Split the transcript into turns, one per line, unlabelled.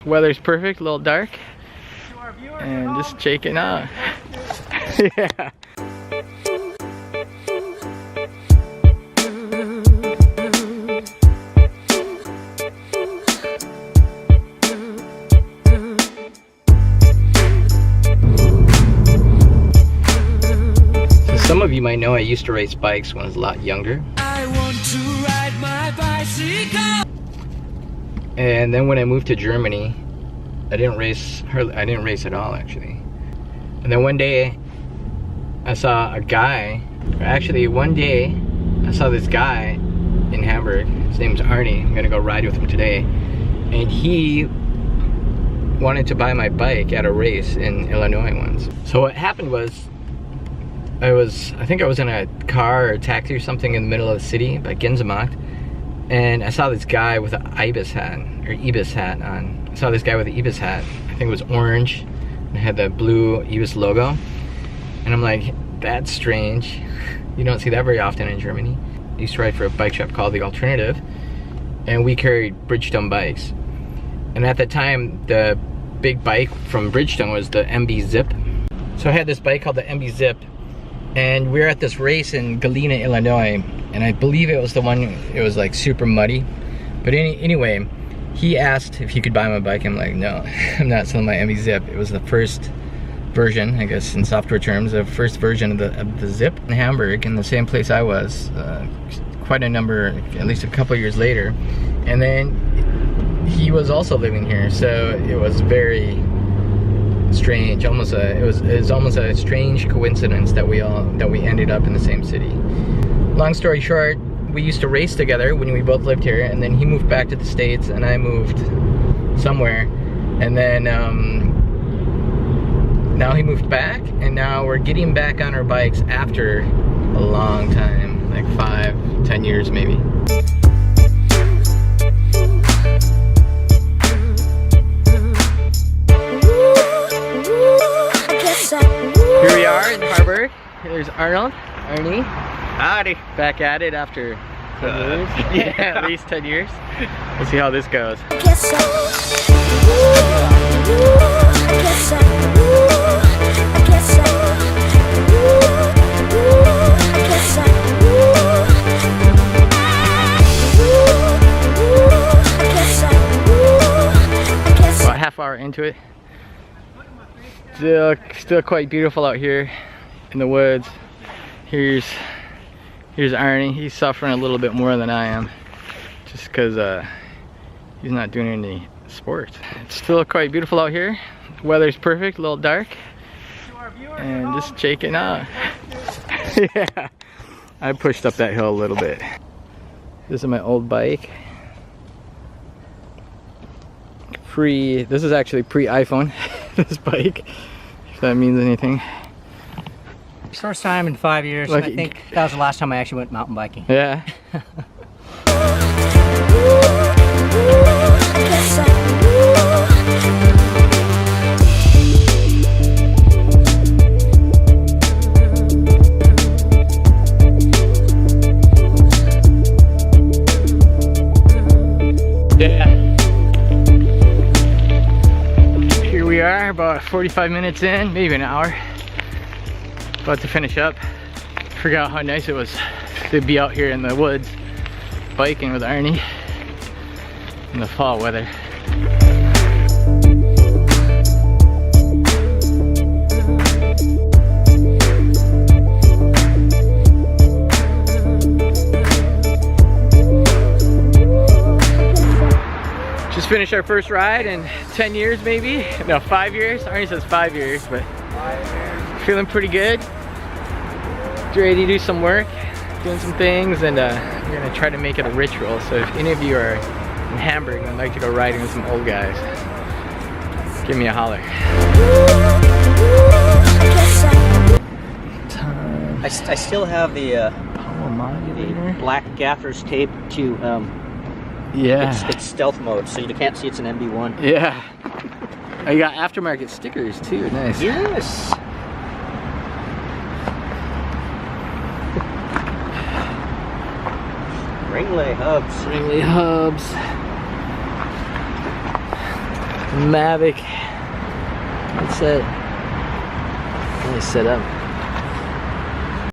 Weather's perfect, a little dark. And just checking out. Yeah. Some of you might know I used to race bikes when I was a lot younger. I want to ride my bicycle. And then when I moved to Germany, I didn't race at all actually. And then one day I saw a guy, one day I saw this guy in Hamburg. His name's Arnie. I'm gonna go ride with him today. And he wanted to buy my bike at a race in Illinois once. So what happened was, I think I was in a car or a taxi or something in the middle of the city by Ginzemacht, and I saw this guy with an Ibis hat on. I saw this guy with an Ibis hat. I think it was orange and it had the blue Ibis logo. And I'm like, that's strange. You don't see that very often in Germany. I used to ride for a bike shop called The Alternative, and we carried Bridgestone bikes. And at the time, the big bike from Bridgestone was the MB Zip. So I had this bike called the MB Zip, and we were at this race in Galena, Illinois, and I believe it was the one, it was like super muddy. But anyway, he asked if he could buy my bike. I'm like, no, I'm not selling my MB Zip. It was the first version, I guess in software terms, the first version of the Zip in Hamburg, in the same place I was, quite a number, at least a couple years later. And then he was also living here, so it was very strange. It was almost a strange coincidence that we ended up in the same city. Long story short, we used to race together when we both lived here, and then he moved back to the States and I moved somewhere, and then now he moved back, and now we're getting back on our bikes after a long time, like 5-10 years maybe. Here we are in Harburg. There's Arnie. Howdy. Back at it after 10 years. Yeah, at least 10 years. We'll see how this goes. About a half hour into it. Still quite beautiful out here in the woods. Here's Arnie. He's suffering a little bit more than I am, just because he's not doing any sports. It's still quite beautiful out here. The weather's perfect, a little dark, and just checking out. Yeah, I pushed up that hill a little bit. This is my old bike. This is actually pre-iPhone. This bike, if that means anything.
First time in 5 years. Like, I think that was the last time I actually went mountain biking.
Yeah. Here we are, about 45 minutes in, maybe an hour. About to finish up. Forgot how nice it was to be out here in the woods biking with Arnie in the fall weather. Just finished our first ride in 10 years maybe. No, 5 years. Arnie says 5 years, but 5 years. Feeling pretty good. Ready to do some work, doing some things, and we're gonna try to make it a ritual. So if any of you are in Hamburg and would like to go riding with some old guys, give me a holler.
I still have the
modulator,
black gaffers tape to
yeah,
it's stealth mode, so you can't see it's an MB1.
Yeah. Oh, you got aftermarket stickers too. Nice.
Yes. Ringley hubs.
Ringley hubs. Mavic. That's it. Nice setup.